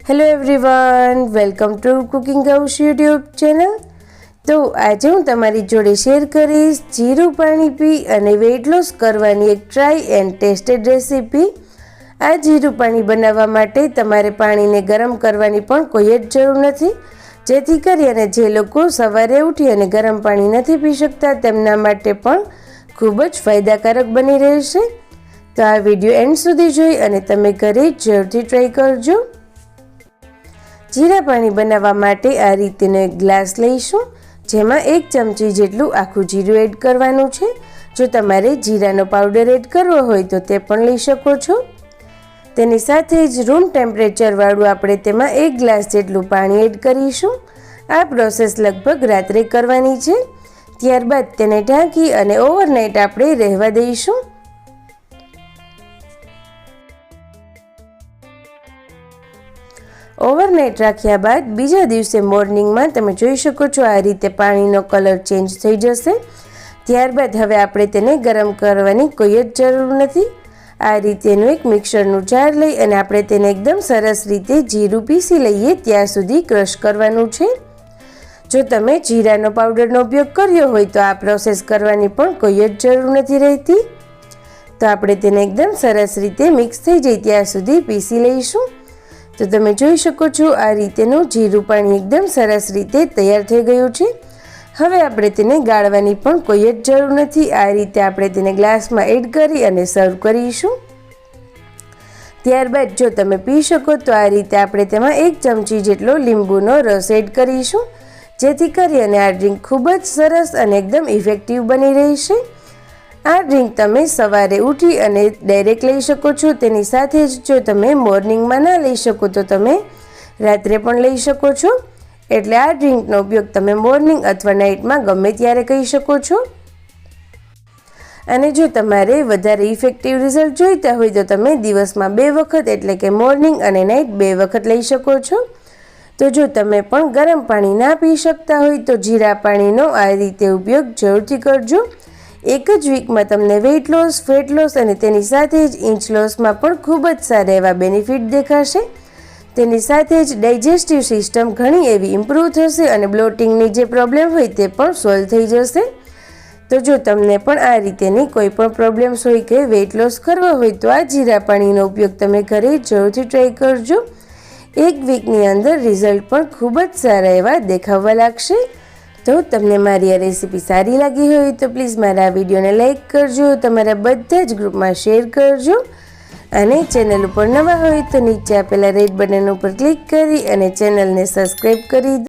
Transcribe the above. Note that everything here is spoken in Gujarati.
Hello everyone, welcome to cooking house YouTube channel. તો આજે હું તમારી જોડે શેર કરીશ જીરું પાણી પી અને વેઇટ લોસ કરવાની એક ટ્રાય એન્ડ ટેસ્ટેડ રેસીપી। આ જીરું પાણી બનાવવા માટે તમારે પાણીને ગરમ કરવાની પણ કોઈ જ જરૂર નથી, જેથી કરી અને જે લોકો સવારે ઉઠી અને ગરમ પાણી નથી પી શકતા તેમના માટે પણ ખૂબ જ ફાયદાકારક બની રહેશે। તો આ વિડીયો એન્ડ સુધી જોઈ અને તમે ઘરે જરૂરથી ટ્રાય કરજો। જીરા પાણી બનાવવા માટે આ રીતેનો એક ગ્લાસ લઈશું, જેમાં 1 ચમચી જેટલું આખું જીરું એડ કરવાનું છે। જો તમારે જીરાનો પાવડર એડ કરવો હોય તો તે પણ લઈ શકો છો। તેની સાથે જ રૂમ ટેમ્પરેચર વાળું આપણે તેમાં 1 ગ્લાસ જેટલું પાણી એડ કરીશું। આ પ્રોસેસ લગભગ રાત્રે કરવાની છે, ત્યારબાદ તેને ઢાંકી અને ઓવરનાઇટ આપણે રહેવા દઈશું। ઓવરનાઇટ રાખ્યા બાદ બીજા દિવસે મોર્નિંગમાં તમે જોઈ શકો છો આ રીતે પાણીનો કલર ચેન્જ થઈ જશે। ત્યારબાદ હવે આપણે તેને ગરમ કરવાની કોઈ જ જરૂર નથી। આ રીતેનું એક મિક્સરનું જાર લઈ અને આપણે તેને એકદમ સરસ રીતે જીરું પીસી લઈએ ત્યાં સુધી ક્રશ કરવાનું છે। જો તમે જીરાનો પાવડરનો ઉપયોગ કર્યો હોય તો આ પ્રોસેસ કરવાની પણ કોઈ જ જરૂર નથી રહેતી। તો આપણે તેને એકદમ સરસ રીતે મિક્સ થઈ જાય ત્યાં સુધી પીસી લઈશું। તો તમે જોઈ શકો છો આ રીતેનું જીરું પાણી એકદમ સરસ રીતે તૈયાર થઈ ગયું છે। હવે આપણે તેને ગાળવાની પણ કોઈ જ જરૂર નથી। આ રીતે આપણે તેને ગ્લાસમાં એડ કરી અને સર્વ કરીશું। ત્યારબાદ જો તમે પી શકો તો આ રીતે આપણે તેમાં 1 ચમચી જેટલો લીંબુનો રસ એડ કરીશું, જેથી કરી અને આ ડ્રિંક ખૂબ જ સરસ અને એકદમ ઇફેક્ટિવ બની રહેશે। આ ડ્રિંક તમે સવારે ઉઠી અને ડાયરેક્ટ લઈ શકો છો। તેની સાથે જ જો તમે મોર્નિંગમાં ના લઈ શકો તો તમે રાત્રે પણ લઈ શકો છો। એટલે આ ડ્રિંકનો ઉપયોગ તમે મોર્નિંગ અથવા નાઇટમાં ગમે ત્યારે કરી શકો છો। અને જો તમારે વધારે ઇફેક્ટિવ રિઝલ્ટ જોઈતા હોય તો તમે દિવસમાં 2 વખત એટલે કે મોર્નિંગ અને નાઇટ 2 વખત લઈ શકો છો। તો જો તમે પણ ગરમ પાણી ના પી શકતા હોય તો જીરા પાણીનો આ રીતે ઉપયોગ જરૂરથી કરજો। એક જ વીકમાં તમને વેઇટ લોસ, ફેટ લોસ અને તેની સાથે જ ઇંચ લોસમાં પણ ખૂબ જ સારા એવા બેનિફિટ દેખાશે। તેની સાથે જ ડાયજેસ્ટિવ સિસ્ટમ ઘણી એવી ઇમ્પ્રૂવ થશે અને બ્લોટિંગની જે પ્રોબ્લેમ હોય તે પણ સોલ્વ થઈ જશે। તો જો તમને પણ આ રીતેની કોઈ પણ પ્રોબ્લેમ્સ હોય કે વેઇટ લોસ કરવો હોય તો આ જીરા પાણીનો ઉપયોગ તમે ઘરે જરૂરથી ટ્રાય કરજો। 1 વીકની અંદર રિઝલ્ટ પણ ખૂબ જ સારા એવા દેખાવા લાગશે। તો તમને મારી આ રેસીપી સારી લાગી હોય તો પ્લીઝ મારા વિડીયોને લાઇક કરજો, તમારા બધા જ ગ્રુપમાં શેર કરજો અને ચેનલ ઉપર નવા હોય તો નીચે આપેલા રેડ બટન ઉપર ક્લિક કરી અને ચેનલને સબસ્ક્રાઈબ કરી દો।